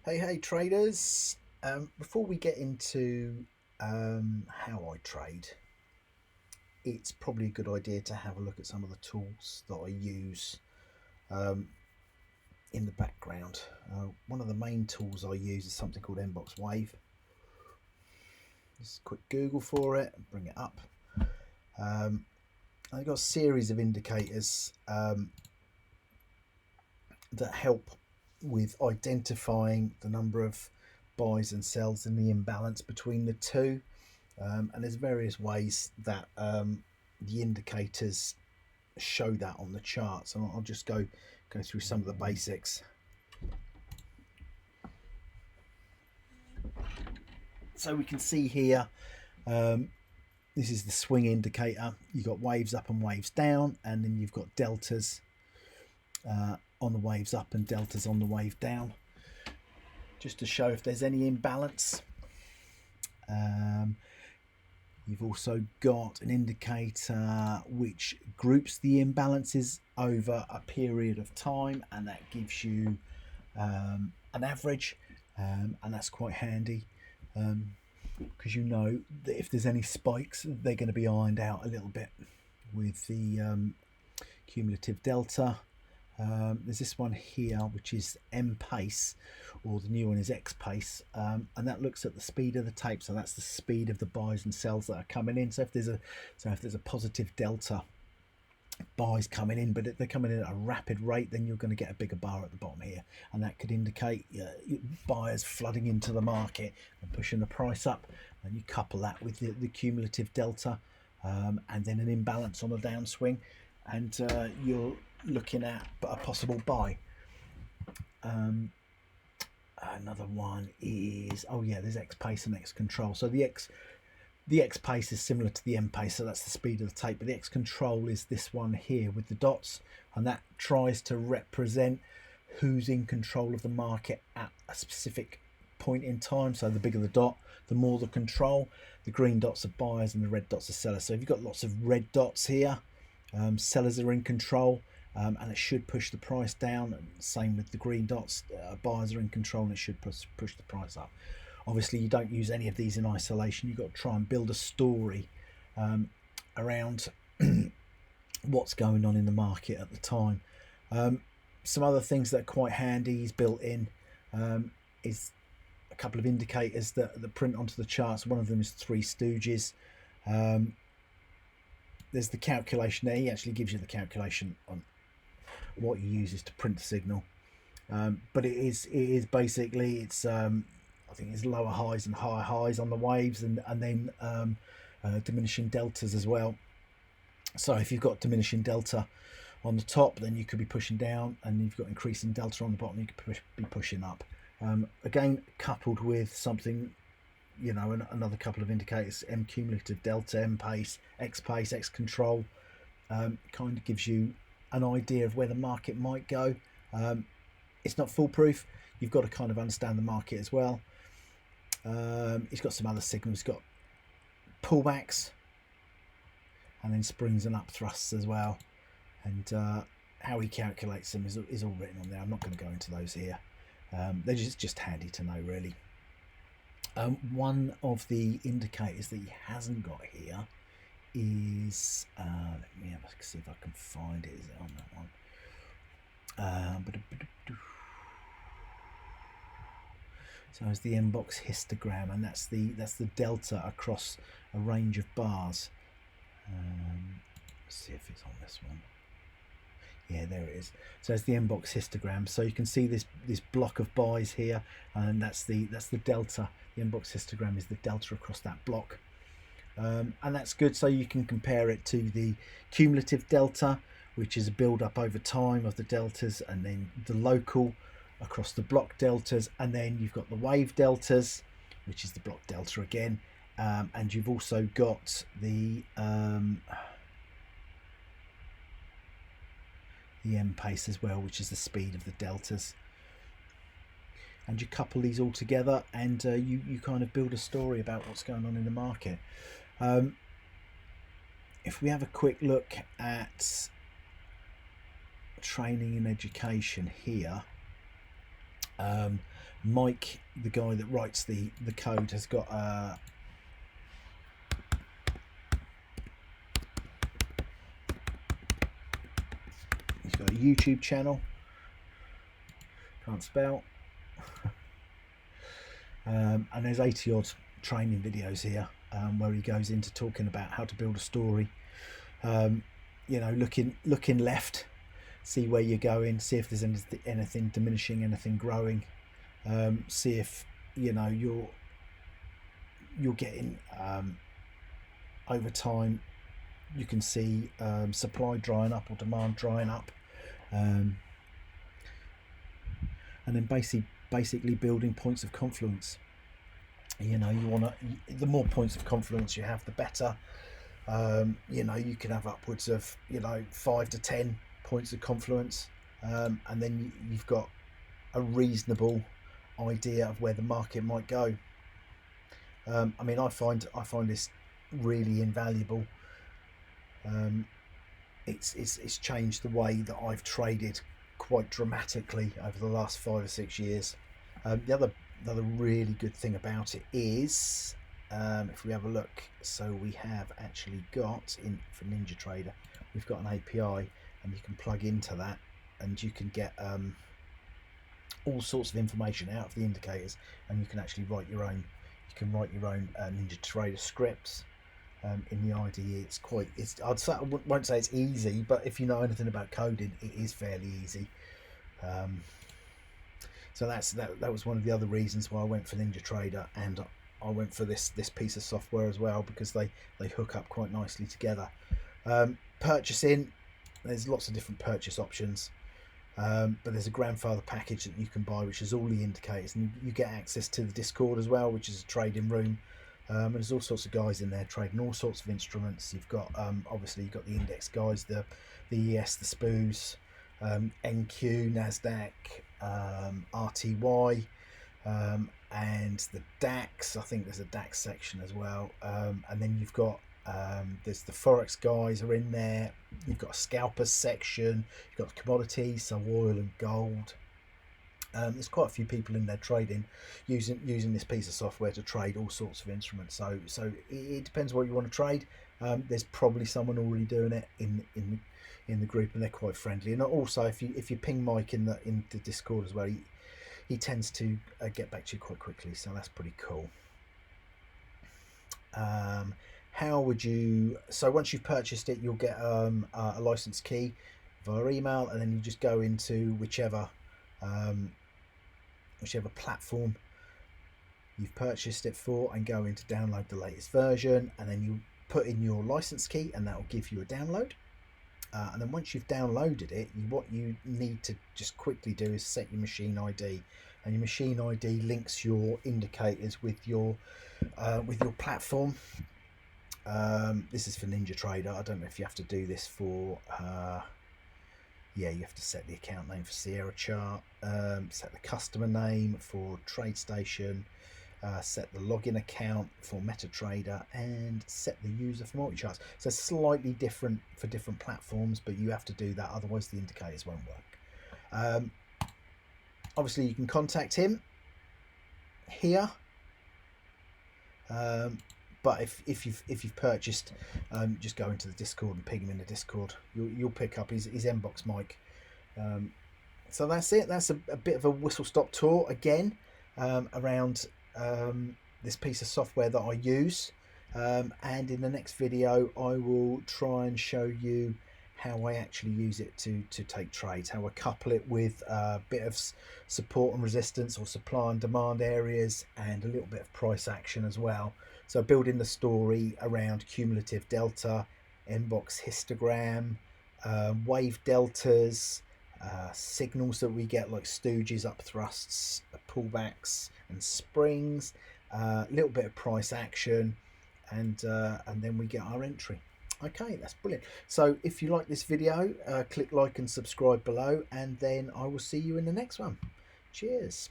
Hey traders. Before we get into how I trade, it's probably a good idea to have a look at some of the tools that I use um, in the background. One of the main tools I use is something called Mboxwave. Just a quick Google for it and bring it up. I've got a series of indicators that help with identifying the number of buys and sells and the imbalance between the two. And there's various ways that the indicators show that on the charts, and I'll just go through some of the basics. So we can see here, this is the swing indicator. You've got waves up and waves down, and then you've got deltas on the waves up and deltas on the wave down, just to show if there's any imbalance. You've also got an indicator which groups the imbalances over a period of time, and that gives you an average, and that's quite handy because you know that if there's any spikes, they're going to be ironed out a little bit with the cumulative delta. There's this one here which is M pace, or the new one is X pace, and that looks at the speed of the tape. So that's the speed of the buys and sells that are coming in. So if there's a positive delta buys coming in, but if they're coming in at a rapid rate, then you're going to get a bigger bar at the bottom here, and that could indicate buyers flooding into the market and pushing the price up. And you couple that with the cumulative delta, and then an imbalance on the downswing, and you're looking at a possible buy. Another one is, there's X pace and X control. So the X pace is similar to the M pace, so that's the speed of the tape, but the X control is this one here with the dots, and that tries to represent who's in control of the market at a specific point in time. So the bigger the dot, the more the control. The green dots are buyers and the red dots are sellers. So if you've got lots of red dots here, sellers are in control, and it should push the price down. And same with the green dots, buyers are in control, and it should push the price up. Obviously, you don't use any of these in isolation. You've got to try and build a story around what's going on in the market at the time. Some other things that are quite handy is built in is a couple of indicators that print onto the charts. One of them is Three Stooges. There's the calculation there. He actually gives you the calculation on what you use to print the signal. But it is basically, it's I think it's lower highs and higher highs on the waves, and then diminishing deltas as well. So if you've got diminishing delta on the top, then you could be pushing down, and you've got increasing delta on the bottom, you could be pushing up. Again, coupled with something, another couple of indicators: M cumulative delta, M pace, X control, kind of gives you an idea of where the market might go. It's not foolproof. You've got to kind of understand the market as well. It's got some other signals. It's got pullbacks, and then springs and up thrusts as well. And how he calculates them is all written on there. I'm not going to go into those here. They're just handy to know, really. One of the indicators that he hasn't got here is, let me have a see if I can find it. Is it on that one? So it's the Mbox histogram, and that's the delta across a range of bars. Let's see if it's on this one. Yeah, there it is. So it's the Mbox histogram. So you can see this block of buys here, and that's the delta. The Mbox histogram is the delta across that block, and that's good. So you can compare it to the cumulative delta, which is a build up over time of the deltas, and then the local across the block deltas, and then you've got the wave deltas, which is the block delta again, and you've also got the M pace as well, which is the speed of the deltas. And you couple these all together, and you kind of build a story about what's going on in the market. If we have a quick look at training and education here, Mike, the guy that writes the code, has got he's got a YouTube channel, can't spell, and there's 80 odd training videos here, where he goes into talking about how to build a story. You know, looking left, see where you're going, see if there's anything diminishing, anything growing, see if, you know, you're getting over time, you can see supply drying up or demand drying up, and then basically building points of confluence. You know, you want to, the more points of confluence you have, the better. You know, you can have upwards of, you know, 5 to 10 points of confluence, and then you've got a reasonable idea of where the market might go. I mean, I find this really invaluable. It's changed the way that I've traded quite dramatically over the last 5 or 6 years. The other really good thing about it is, if we have a look, so we have actually got for NinjaTrader, we've got an API, and you can plug into that, and you can get all sorts of information out of the indicators, and you can actually write your own. You can write your own NinjaTrader scripts in the IDE. I won't say it's easy, but if you know anything about coding, it is fairly easy. So that was one of the other reasons why I went for NinjaTrader, and I went for this piece of software as well, because they hook up quite nicely together. Purchasing, there's lots of different purchase options, but there's a grandfather package that you can buy, which is all the indicators, and you get access to the Discord as well, which is a trading room. And there's all sorts of guys in there trading all sorts of instruments. You've got obviously you've got the index guys, the ES, the SPOOs, NQ, NASDAQ, RTY, and the DAX. I think there's a DAX section as well, and then you've got there's the Forex guys are in there. You've got a scalpers section, you've got commodities, so oil and gold. There's quite a few people in there trading, using this piece of software to trade all sorts of instruments. So it depends what you want to trade. There's probably someone already doing it in the group, and they're quite friendly. And also, if you ping Mike in the Discord as well, he tends to get back to you quite quickly. So that's pretty cool. How would you? So once you've purchased it, you'll get a license key via email, and then you just go into whichever platform you've purchased it for, and go in to download the latest version, and then you put in your license key, and that will give you a download. And then once you've downloaded it, what you need to just quickly do is set your machine ID, and your machine ID links your indicators with your platform. This is for NinjaTrader. I don't know if you have to do this for yeah, you have to set the account name for Sierra Chart, set the customer name for TradeStation, set the login account for MetaTrader, and set the user for multi-charts. So slightly different for different platforms, but you have to do that, otherwise the indicators won't work. Obviously you can contact him here, but if you've purchased, just go into the Discord and ping him in the Discord. You'll pick up his Mbox mic. So that's it. That's a bit of a whistle-stop tour again, around this piece of software that I use. And in the next video, I will try and show you how I actually use it to take trades, how I couple it with a bit of support and resistance, or supply and demand areas, and a little bit of price action as well. So building the story around cumulative delta, Mbox histogram, wave deltas, signals that we get like stooges, up thrusts, pullbacks and springs, a little bit of price action, and then we get our entry. Okay, that's brilliant. So if you like this video, click like and subscribe below, and then I will see you in the next one. Cheers.